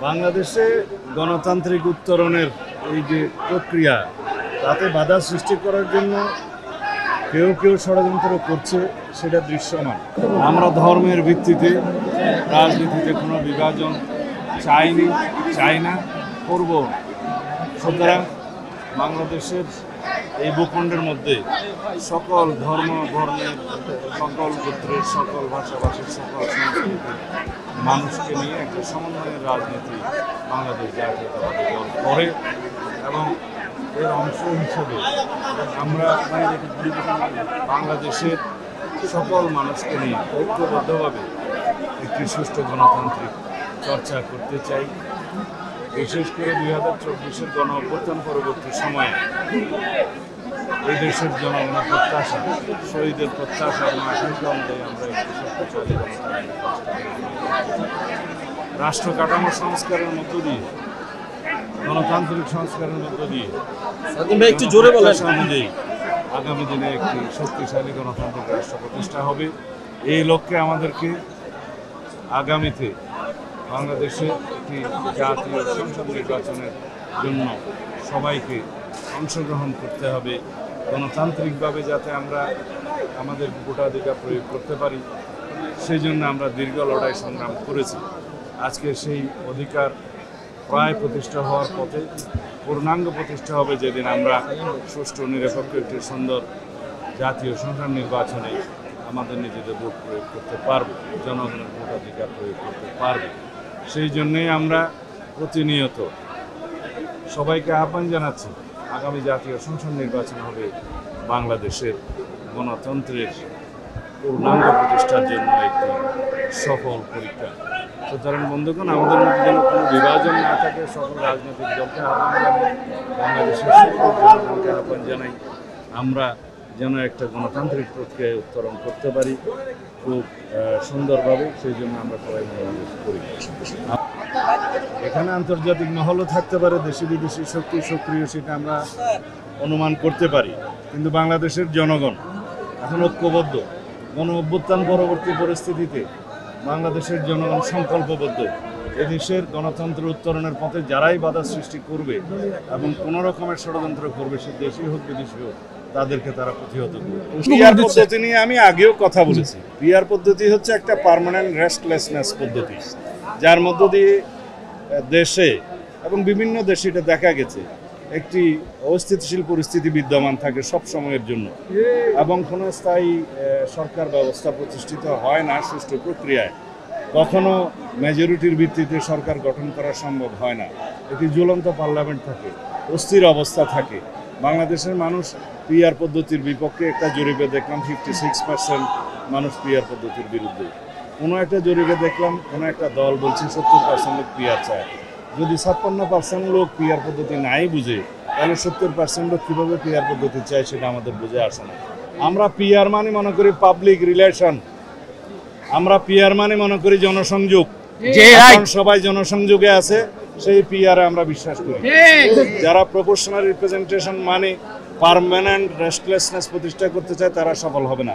বাংলাদেশে গণতান্ত্রিক উত্তরণের এই যে প্রক্রিয়া তাতে বাধা সৃষ্টি করার জন্য কেউ কেউ ষড়যন্ত্র করছে, সেটা দৃশ্যমান। আমরা ধর্মের ভিত্তিতে রাজনীতিতে কোনো বিভাজন চাই না, করব। সুতরাং বাংলাদেশের এই ভূখণ্ডের মধ্যে সকল ধর্ম বর্ণের, সকল গোত্রের, সকল ভাষাভাষীর, সকল সংস্কৃতির মানুষকে নিয়ে একটা সমন্বয়ের রাজনীতি বাংলাদেশ জাতীয়তাবাদী দল করে এবং এর অংশ হিসেবে আমরা বাংলাদেশের সকল মানুষকে নিয়ে ঐক্যবদ্ধভাবে একটি সুষ্ঠু গণতান্ত্রিক চর্চা করতে চাই। বিশেষ করে 2024-এর গণ অভ্যুত্থান পরবর্তী সময়ে এই দেশের জনগণের প্রত্যাশা, শহীদের প্রত্যাশা এবং আকাঙ্ক্ষা অনুযায়ী আমরা একটি শক্তিশালী রাষ্ট্র কাঠামো সংস্কারের মধ্য দিয়ে, গণতান্ত্রিক সংস্কারের মধ্য দিয়ে একটু জোরে বলার অনুযায়ী আগামী দিনে একটি শক্তিশালী গণতান্ত্রিক রাষ্ট্র প্রতিষ্ঠা হবে। এই লক্ষ্যে আমাদেরকে আগামীতে বাংলাদেশে একটি জাতীয় সংসদ নির্বাচনের জন্য সবাইকে অংশগ্রহণ করতে হবে। গণতান্ত্রিকভাবে যাতে আমরা আমাদের ভোটাধিকার প্রয়োগ করতে পারি, সেই জন্য আমরা দীর্ঘ লড়াই সংগ্রাম করেছি। আজকে সেই অধিকার প্রায় প্রতিষ্ঠা হওয়ার পথে, পূর্ণাঙ্গ প্রতিষ্ঠা হবে যেদিন আমরা সুষ্ঠু নিরপেক্ষ একটি সুন্দর জাতীয় সংসদ নির্বাচনে আমাদের নিজেদের ভোট প্রয়োগ করতে পারব, জনগণের ভোটাধিকার প্রয়োগ করতে পারব। সেই জন্যেই আমরা প্রতিনিয়ত সবাইকে আহ্বান জানাচ্ছি, আগামী জাতীয় সংসদ নির্বাচন হবে বাংলাদেশের গণতন্ত্রের পূর্ণাঙ্গ প্রতিষ্ঠার জন্য একটি সফল পরীক্ষা। সুতরাং বন্ধুগণ, আমাদের মধ্যে যেন কোনো বিভাজন না থাকে, সকল রাজনৈতিক দলকে আহ্বান জানাই, বাংলাদেশের সকল জনগণকে আহ্বান জানাই, আমরা যেন একটা গণতান্ত্রিক প্রক্রিয়ায় উত্তরণ করতে পারি খুব সুন্দরভাবে। সেই জন্য আমরা সবাই মনোনিবেশ করি। এখানে আন্তর্জাতিক মহলও থাকতে পারে, দেশি বিদেশি শক্তি সক্রিয়, সেটা আমরা অনুমান করতে পারি। কিন্তু বাংলাদেশের জনগণ এখন ঐক্যবদ্ধ। গণ অভ্যুত্থান পরবর্তী পরিস্থিতিতে বাংলাদেশের জনগণ সংকল্পবদ্ধ। এদেশের গণতন্ত্র উত্তরণের পথে যারাই বাধা সৃষ্টি করবে এবং কোনো রকমের ষড়যন্ত্র করবে, সে দেশি হোক বিদেশি হোক, তাদেরকে তারা প্রতিহত করবে। পিআর পদ্ধতি নিয়ে আমি আগেও কথা বলেছি। পিআর পদ্ধতি হচ্ছে একটা পার্মানেন্ট রেস্টলেসনেস পদ্ধতি, যার মধ্য দিয়ে দেশে এবং বিভিন্ন দেশে এটা দেখা গেছে একটি অস্থিতিশীল পরিস্থিতি বিদ্যমান থাকে সব সময়ের জন্য এবং কোনো স্থায়ী সরকার ব্যবস্থা প্রতিষ্ঠিত হয় না সুষ্ঠু প্রক্রিয়ায়। কখনো মেজরিটির ভিত্তিতে সরকার গঠন করা সম্ভব হয় না। একটি ঝুলন্ত পার্লামেন্ট থাকে, অস্থির অবস্থা থাকে। বাংলাদেশের মানুষ পিআর পদ্ধতির বিপক্ষে। একটা জরিপে দেখলাম 56% মানুষ পিআর পদ্ধতির বিরুদ্ধে। কোনো একটা জরিপে দেখলাম কোনো একটা দল বলছে 70% লোক পিআর চায়। যদি 56% লোক পিআর পদ্ধতি নাই বুঝে, তাহলে 70% লোক কীভাবে পিআর পদ্ধতি চায় সেটা আমাদের বুঝে আসে না। আমরা পিআর মানে মনে করি পাবলিক রিলেশন, আমরা পিআর মানে মনে করি জনসংযোগ। সবাই জনসংযোগে আছে, সেই পিআর আমরা বিশ্বাস করি। যারা প্রপোর্শনাল রিপ্রেজেন্টেশন মানে পার্মানেন্ট রেস্টলেসনেস প্রতিষ্ঠা করতে চায়, তারা সফল হবে না।